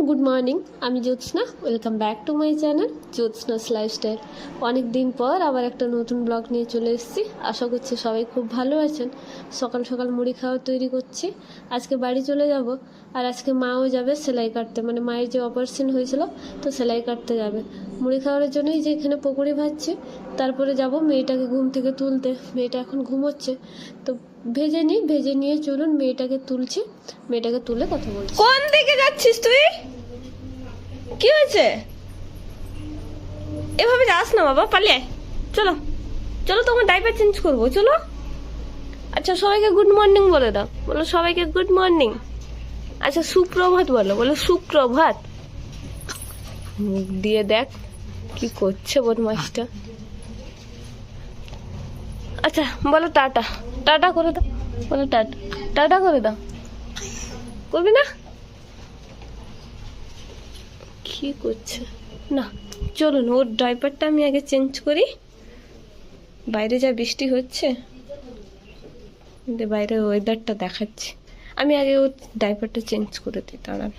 Good morning. আমি Jyotsna, welcome back to my channel Jyotsna's lifestyle. অনেক দিন পর আবার একটা নতুন ব্লগ নিয়ে চলে এসেছি। আশা করছি সবাই খুব ভালো আছেন। সকাল সকাল মুড়ি খাওয়া তৈরি করছি। আজকে বাড়ি চলে যাব, আর আজকে মাও যাবে সেলাই কাটতে, মানে মায়ের যে অপারেশন হয়েছিল তো সেলাই কাটতে যাবে। মুড়ি খাওয়ার জন্যই যে এখানে পকোড়ি ভাজছি, তারপরে যাব মেয়েটাকে ঘুম থেকে তুলতে। মেয়েটা এখন ঘুমোচ্ছে, তো ভেজে নিয়ে চলুন মেয়েটাকে তুলছি। মেয়েটাকে তুলে কথা বলছি। কোন দিকে যাচ্ছিস তুই? কি হয়েছে? এভাবে যাস না বাবা, পালিয়ে আয়। চলো চলো, তোমার ডাইপার চেঞ্জ করবো, চলো। আচ্ছা, সবাইকে গুড মর্নিং বলে দাও। বলো সবাইকে গুড মর্নিং। আচ্ছা, সুপ্রভাত বলো, বলো সুপ্রভাত। মুখ দিয়ে দেখ কি করছে বদমাইশটা। আচ্ছা বলো টাটা। টাটা করে দাও, বলো টাটা। টাটা করে দাও। করবি না? কি করছে না, চলুন ওর ডাইপারটা আমি আগে চেঞ্জ করি। বাইরে যা বৃষ্টি হচ্ছে, বাইরে ওয়েদারটা দেখাচ্ছি। আমি আগে ওর ডাইপারটা চেঞ্জ করে দিই, দাঁড়ান।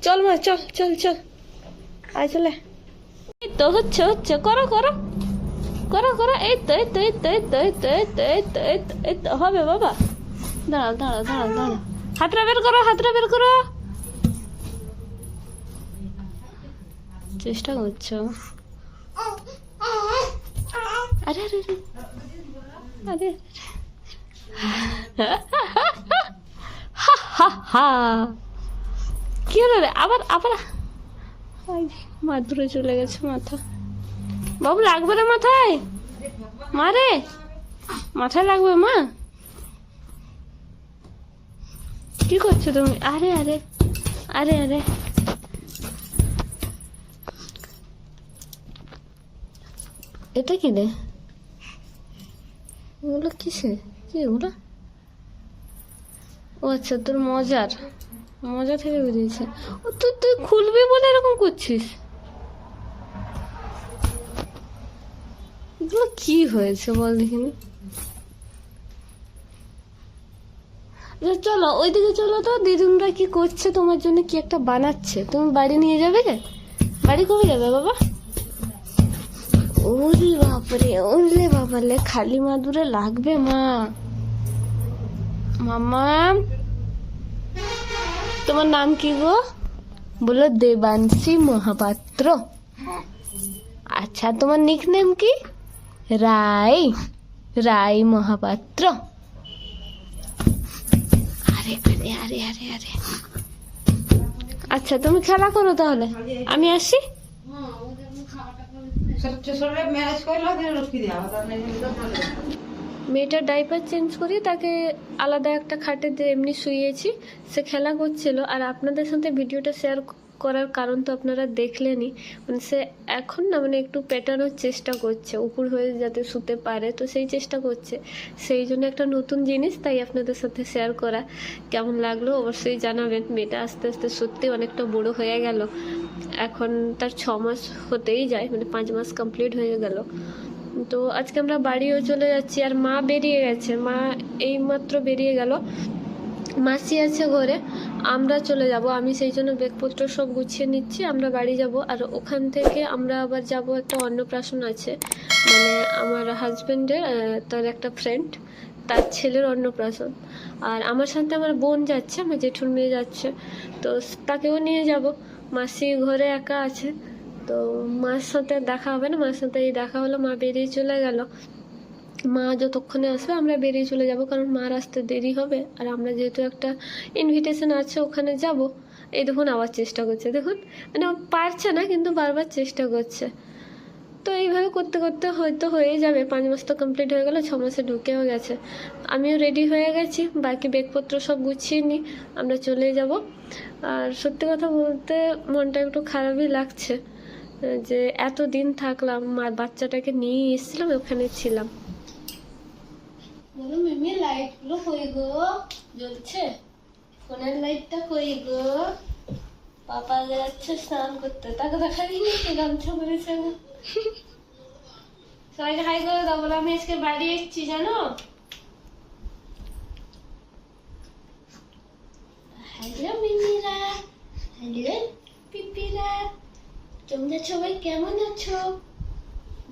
চল মা, চল চল চল, আয় চলে। এই তো হচ্ছে হচ্ছে, করো করো করো করো। এই তো এই তো এই তো এই তো এই তো এই তো এই তো এই তো এই তো হবে বাবা। দাঁড়াও দাঁড়াও দাঁড়াও দাঁড়াও, হাতটা বের করো, হাতটা বের করো। চেষ্টা করছো। আরে আরে আরে কি হলো রে? আবার আবার মাদুরে চলে গেছে মাথা। বাবু লাগবে রে মাথায়, মা রে মাথায় লাগবে মা। কি করছো তুমি? আরে আরে আরে আরে, এটা কি রে? ওগুলো কিসে? কি ওগুলো? ও আচ্ছা, তোর মজা থেকে বেরিয়েছে। ও তুই তুই খুলবি বলে এরকম করছিস? এগুলো কি হয়েছে বল দেখিনি। চলো ওইদিকে চলো তো, দিদুনরা কি করছে তোমার জন্য, কি একটা বানাচ্ছে। তুমি বাড়ি নিয়ে যাবে? বাড়ি কবে যাবে বাবা? ওরে বাপরে, ওরে বাবালে, খালি মাদুরে লাগবে মা। মামা, তোমার নাম কি গো? বলো দেবাংশী মহাপাত্র। আচ্ছা, তোমার নিকনেম কি? রাই মহাপাত্র। আরে আরে আরে আরে আরে, আচ্ছা তুমি খেলা করো তাহলে, আমি আসি। মেয়েটার ডাইপার চেঞ্জ করি, তাকে আলাদা একটা খাটে দিয়ে এমনি শুইয়েছি। সে খেলা করছিল, আর আপনাদের সাথে ভিডিওটা শেয়ার করার কারণ তো আপনারা দেখলেনই। মানে সে এখন না, মানে একটু পেটানোর চেষ্টা করছে, উপর হয়ে যাতে শুতে পারে, তো সেই চেষ্টা করছে। সেই জন্য একটা নতুন জিনিস, তাই আপনাদের সাথে শেয়ার করা। কেমন লাগলো অবশ্যই জানাবেন। মেয়েটা আস্তে আস্তে সত্যি অনেকটা বড় হয়ে গেল। এখন তার 6 মাস হতেই যায়, মানে 5 মাস কমপ্লিট হয়ে গেল। তো আজকে আমরা বাড়িও চলে যাচ্ছি, আর মা বেরিয়ে গেছে। মা এইমাত্র বেরিয়ে গেল, মাসি আছে ঘরে। আমরা চলে যাব, আমি সেই জন্য ব্যাগপত্র সব গুছিয়ে নিচ্ছি। আমরা বাড়ি যাব, আর ওখান থেকে আমরা আবার যাব একটা অন্নপ্রাশন আছে, মানে আমার হাজব্যান্ডের তার একটা ফ্রেন্ড, তার ছেলের অন্নপ্রাশন। আর আমার সাথে আমার বোন যাচ্ছে, আমার জেঠুর মেয়ে যাচ্ছে, তো তাকেও নিয়ে যাব। মাসি ঘরে একা আছে, তো মার সাথে দেখা হবে না। মার সাথে এই দেখা হলো, মা বেরিয়ে চলে গেল। মা যতক্ষণে আসবে আমরা বেরিয়ে চলে যাব, কারণ মার আসতে দেরি হবে। আর আমরা যেহেতু একটা ইনভিটেশন আছে ওখানে যাব। এই দেখুন আবার চেষ্টা করছে, দেখুন মানে ও পারছে না, কিন্তু বারবার চেষ্টা করছে। তো এইভাবে করতে করতে হয়তো হয়ে যাবে। 5 মাস তো কমপ্লিট হয়ে গেল, 6 মাসে ঢুকেও গেছে। আমিও রেডি হয়ে গেছি, বাকি ব্যাগপত্র সব গুছিয়ে নিই, আমরা চলে যাব। আর সত্যি কথা বলতে মনটা একটু খারাপই লাগছে, যে এত দিন থাকলাম, মার বাচ্চাটাকে নিয়ে এসেছিলাম, ওখানে ছিলাম। বলো মিমি, লাইট গুলো কই গো? জ্বলছে? ফোনের লাইটটা কই গো? পাপা যাচ্ছে স্নান করতে, তাকে দেখা দিইনি কি গামছা পরেছে। সবাইকে হাই করে দাও, বলো আমি আজকে বাড়ি এসেছি জানো। হ্যালো মিমিরা, হ্যালো পিপিরা, তোমরা সবাই কেমন আছো?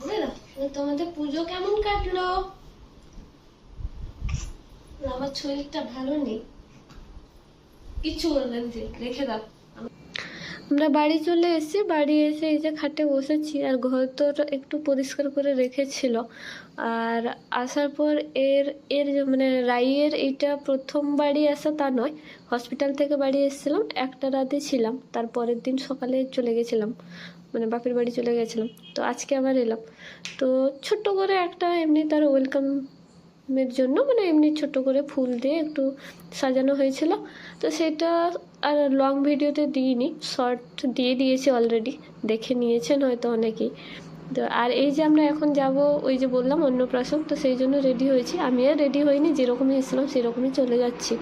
বলে দাও তোমাদের পুজো কেমন কাটলো? আমার শরীরটা ভালো নেই, কিছু বলবেন যে রেখে দাও। আমরা বাড়ি চলে এসেছি, বাড়ি এসে এই যে খাটে বসেছি, আর ঘর তো একটু পরিষ্কার করে রেখেছিল। আর আসার পর এর এর মানে রাইয়ের এইটা প্রথম বাড়ি আসা তা নয়, হসপিটাল থেকে বাড়ি এসেছিলাম, একটা রাতে ছিলাম, তারপরের দিন সকালে চলে গেছিলাম, মানে বাপের বাড়ি চলে গেছিলাম। তো আজকে আবার এলাম। তো ছোট্ট করে একটা এমনি তার ওয়েলকামের জন্য মানে এমনি ছোট করে ফুল দিয়ে একটু সাজানো হয়েছিল। তো সেটা আর লং ভিডিওতে দিইনি, শর্ট দিয়ে দিয়েছি অলরেডি, দেখে নিয়েছেন হয়তো অনেকেই। তো আর এই যে আমরা এখন যাব ওই যে বললাম অন্নপ্রাশন, তো সেই জন্য রেডি হয়েছি। আমি আর রেডি হইনি, যেরকমই এসেছিলাম সেরকমই চলে যাচ্ছি।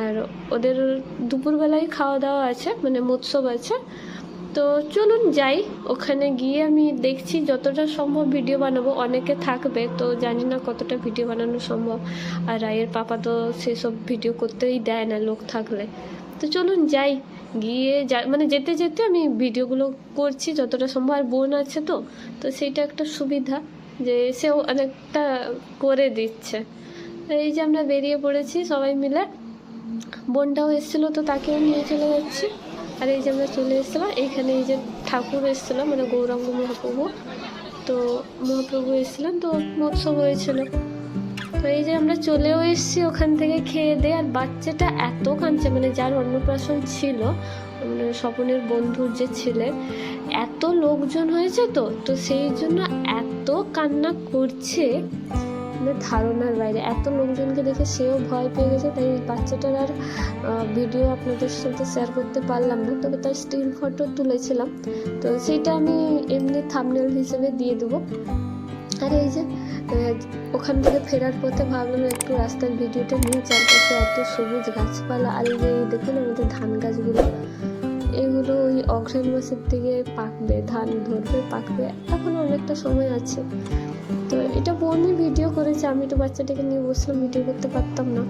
আর ওদের দুপুরবেলায় খাওয়া দাওয়া আছে, মানে মৎসব আছে। তো চলুন যাই, ওখানে গিয়ে আমি দেখছি যতটা সম্ভব ভিডিও বানাবো। অনেকে থাকবে তো জানি না কতটা ভিডিও বানানো সম্ভব, আর রায়ের পাপা তো সেসব ভিডিও করতেই দেয় না লোক থাকলে। তো চলুন যাই, গিয়ে মানে যেতে যেতে আমি ভিডিওগুলো করছি যতটা সম্ভব। আর বোন আছে তো, তো সেইটা একটা সুবিধা যে সেও অনেকটা করে দিচ্ছে। তো এই যে আমরা বেরিয়ে পড়েছি সবাই মিলে, বোনটাও এসেছিলো তো তাকেও নিয়ে চলে যাচ্ছি। আর এই যে আমরা চলে এসেছিলাম এইখানে, এই যে ঠাকুর এসেছিলো মানে গৌরাঙ্গ মহাপ্রভু, তো মহাপ্রভু এসেছিলেন, তো মৎসব হয়েছিল। তো এই যে আমরা চলেও এসেছি ওখান থেকে খেয়ে দিয়ে। আর বাচ্চাটা এত কাঁদছে, মানে যার অন্নপ্রাশন ছিল, মানে স্বপনের বন্ধুর যে ছিলেন, এত লোকজন হয়েছে তো তো সেই জন্য এত কান্না করছে, মানে ধারণার বাইরে। এত লোকজনকে দেখে সেও ভয় পেয়ে গেছে, তাই বাচ্চাটার আর ভিডিও আপনাদের সাথে শেয়ার করতে পারলাম না, তবে তার স্টিল ফটো তুলেছিলাম, তো সেইটা আমি এমনি থাম্বনেল হিসেবে দিয়ে দেবো। আর এই যে ওখান থেকে ফেরার পথে ভাবলাম একটু রাস্তার ভিডিওটা নিয়ে, চারপাশে এত সবুজ গাছপালা। আর এই যে দেখুন আমাদের ধান গাছগুলো, এগুলো ওই অঘ্রাণ মাসের দিকে পাকবে, ধান ধরবে, পাকবে, এখন অনেকটা সময় আছে। তো এটা বোনই ভিডিও করেছে, আমি তো বাচ্চাটাকে নিয়ে বসলাম, ভিডিও করতে পারতাম না।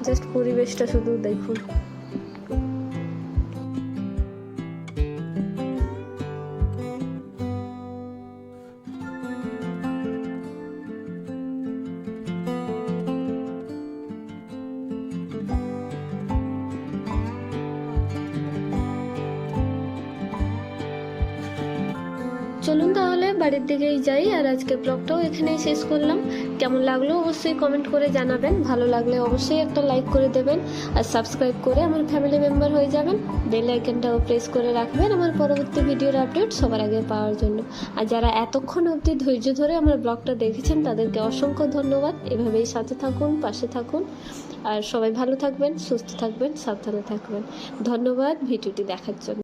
জাস্ট পরিবেশটা শুধু দেখুন। চলুন তাহলে বাড়ির দিকেই যাই, আর আজকের ব্লগটাও এখানেই শেষ করলাম। কেমন লাগলো অবশ্যই কমেন্ট করে জানাবেন, ভালো লাগলে অবশ্যই একটা লাইক করে দেবেন, আর সাবস্ক্রাইব করে আমার ফ্যামিলি মেম্বার হয়ে যাবেন। বেল আইকনটাও প্রেস করে রাখবেন আমার পরবর্তী ভিডিওর আপডেট সবার আগে পাওয়ার জন্য। আর যারা এতক্ষণ অবধি ধৈর্য ধরে আমার ব্লগটা দেখেছেন তাদেরকে অসংখ্য ধন্যবাদ। এভাবেই সাথে থাকুন, পাশে থাকুন, আর সবাই ভালো থাকবেন, সুস্থ থাকবেন, সাবধানে থাকবেন। ধন্যবাদ ভিডিওটি দেখার জন্য।